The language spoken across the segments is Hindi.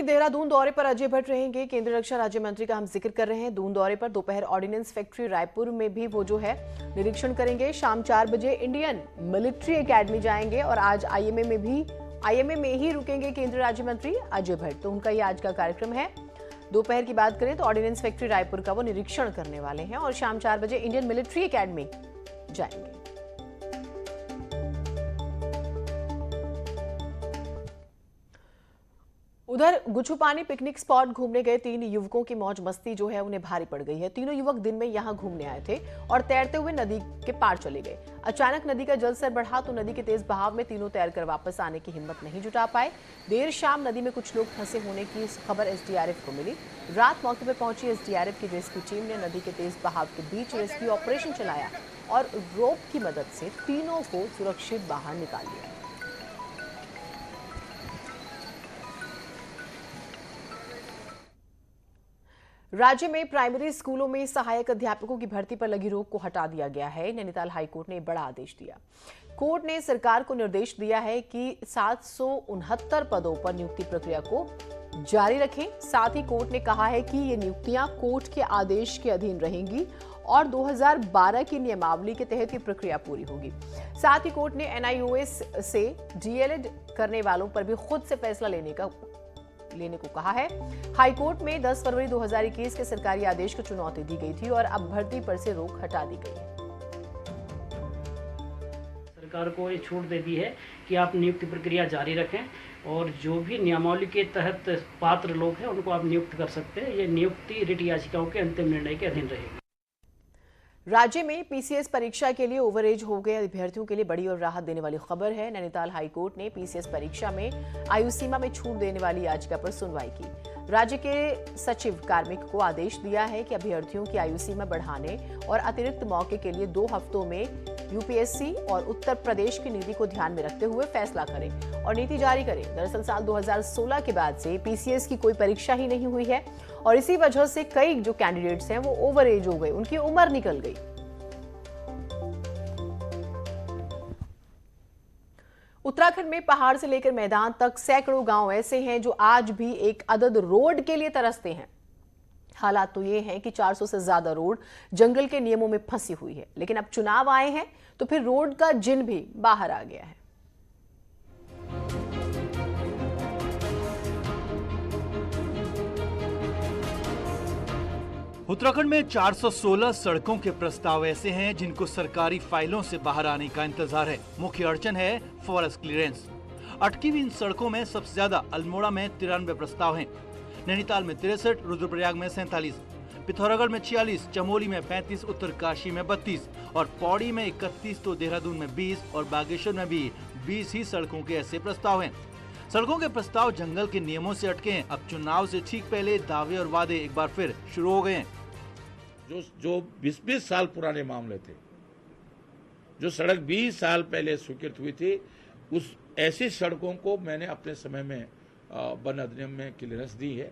देहरादून दौरे पर अजय भट्ट रहेंगे। केंद्रीय रक्षा राज्य मंत्री का हम जिक्र कर रहे हैं। दून दौरे पर दोपहर ऑर्डिनेंस फैक्ट्री रायपुर में भी वो जो है निरीक्षण करेंगे। शाम 4 बजे इंडियन मिलिट्री एकेडमी जाएंगे और आज आईएमए में ही रुकेंगे केंद्रीय राज्य मंत्री अजय भट्ट। तो उनका ये आज का कार्यक्रम है। दोपहर की बात करें तो ऑर्डिनेंस फैक्ट्री रायपुर का वो निरीक्षण करने वाले हैं और शाम 4 बजे इंडियन मिलिट्री एकेडमी जाएंगे। उधर गुछुपानी पिकनिक स्पॉट घूमने गए 3 युवकों की मौज मस्ती जो है उन्हें भारी पड़ गई है। तीनों युवक दिन में यहां घूमने आए थे और तैरते हुए नदी के पार चले गए। अचानक नदी का जलस्तर बढ़ा तो नदी के तेज बहाव में तीनों तैरकर वापस आने की हिम्मत नहीं जुटा पाए। देर शाम नदी में कुछ लोग फंसे होने की खबर एसडीआरएफ को मिली। रात मौके पर पहुंची एसडीआरएफ की रेस्क्यू टीम ने नदी के तेज बहाव के बीच रेस्क्यू ऑपरेशन चलाया और रोप की मदद से तीनों को सुरक्षित बाहर निकाल लिया। राज्य में प्राइमरी स्कूलों में सहायक अध्यापकों की भर्ती पर लगी रोक को हटा दिया गया है। नैनीताल हाईकोर्ट ने बड़ा आदेश दिया। कोर्ट ने सरकार को निर्देश दिया है कि 769 पदों पर नियुक्ति प्रक्रिया को जारी रखें। साथ ही कोर्ट ने कहा है कि ये नियुक्तियां कोर्ट के आदेश के अधीन रहेंगी और 2012 की नियमावली के तहत ये प्रक्रिया पूरी होगी। साथ ही कोर्ट ने एनआईओएस से डीएलएड करने वालों पर भी खुद से फैसला लेने को कहा है। हाईकोर्ट में 10 फरवरी 2021 के सरकारी आदेश को चुनौती दी गई थी और अब भर्ती पर से रोक हटा दी गई है। सरकार को ये छूट दे दी है कि आप नियुक्ति प्रक्रिया जारी रखें और जो भी नियमावली के तहत पात्र लोग हैं उनको आप नियुक्त कर सकते हैं। ये नियुक्ति रिट याचिकाओं के अंतिम निर्णय के अधीन रहेगी। राज्य में पीसीएस परीक्षा के लिए ओवरएज हो गए अभ्यर्थियों के लिए बड़ी और राहत देने वाली खबर है। नैनीताल हाईकोर्ट ने पीसीएस परीक्षा में आयु सीमा में छूट देने वाली याचिका पर सुनवाई की। राज्य के सचिव कार्मिक को आदेश दिया है कि अभ्यर्थियों की आयु सीमा बढ़ाने और अतिरिक्त मौके के लिए 2 हफ्तों में यूपीएससी और उत्तर प्रदेश की नीति को ध्यान में रखते हुए फैसला करें और नीति जारी करें। दरअसल साल 2016 के बाद से पीसीएस की कोई परीक्षा ही नहीं हुई है और इसी वजह से कई जो कैंडिडेट्स हैं वो ओवरएज हो गए, उनकी उम्र निकल गई। उत्तराखंड में पहाड़ से लेकर मैदान तक सैकड़ों गांव ऐसे हैं जो आज भी एक अदद रोड के लिए तरसते हैं। हालात तो ये हैं कि 400 से ज्यादा रोड जंगल के नियमों में फंसी हुई है, लेकिन अब चुनाव आए हैं तो फिर रोड का जिन भी बाहर आ गया है। उत्तराखंड में 416 सड़कों के प्रस्ताव ऐसे हैं जिनको सरकारी फाइलों से बाहर आने का इंतजार है। मुख्य अड़चन है फॉरेस्ट क्लियरेंस। अटकी हुई इन सड़कों में सबसे ज्यादा अल्मोड़ा में 93 प्रस्ताव हैं, नैनीताल में 63, रुद्रप्रयाग में 47, पिथौरागढ़ में 46, चमोली में 35, उत्तरकाशी में 32 और पौड़ी में 31, तो देहरादून में 20 और बागेश्वर में भी 20 ही सड़कों के ऐसे प्रस्ताव हैं। सड़कों के प्रस्ताव जंगल के नियमों से अटके हैं। अब चुनाव से ठीक पहले दावे और वादे एक बार फिर शुरू हो गए हैं। जो 20-20 साल पुराने मामले थे, जो सड़क 20 साल पहले स्वीकृत हुई थी, उस ऐसी सड़कों को मैंने अपने समय में वन अधिनियम में क्लियरेंस दी है।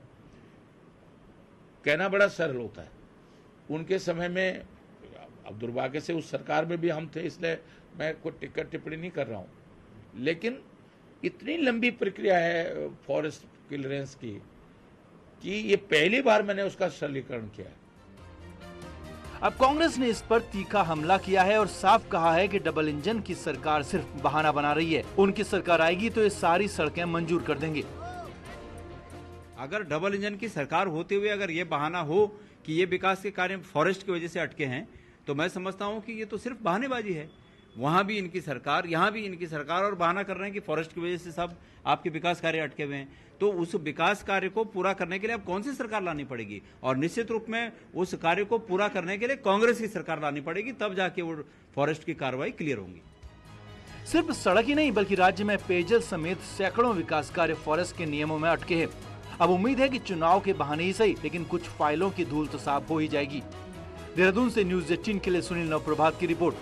कहना बड़ा सरल होता है। उनके समय में, अब दुर्भाग्य से उस सरकार में भी हम थे, इसलिए मैं कोई टिप्पणी नहीं कर रहा हूं, लेकिन इतनी लंबी प्रक्रिया है फॉरेस्ट क्लियरेंस की कि ये पहली बार मैंने उसका सरलीकरण किया है। अब कांग्रेस ने इस पर तीखा हमला किया है और साफ कहा है कि डबल इंजन की सरकार सिर्फ बहाना बना रही है। उनकी सरकार आएगी तो ये सारी सड़कें मंजूर कर देंगे। अगर डबल इंजन की सरकार होते हुए अगर ये बहाना हो कि ये विकास के कार्य फॉरेस्ट की वजह से अटके हैं, तो मैं समझता हूं कि ये तो सिर्फ बहानेबाजी है। वहां भी इनकी सरकार, यहां भी इनकी सरकार, और बहाना कर रहे हैं कि फॉरेस्ट की वजह से सब आपके विकास कार्य अटके हुए हैं। तो उस विकास कार्य को पूरा करने के लिए अब कौन सी सरकार लानी पड़ेगी? और निश्चित रूप में उस कार्य को पूरा करने के लिए कांग्रेस की सरकार लानी पड़ेगी, तब जाके वो फॉरेस्ट की कार्रवाई क्लियर होंगी। सिर्फ सड़क ही नहीं बल्कि राज्य में पेयजल समेत सैकड़ों विकास कार्य फॉरेस्ट के नियमों में अटके हैं। अब उम्मीद है कि चुनाव के बहाने ही सही, लेकिन कुछ फाइलों की धूल तो साफ हो ही जाएगी। देहरादून से न्यूज़ 18 के लिए सुनील नवप्रभात की रिपोर्ट।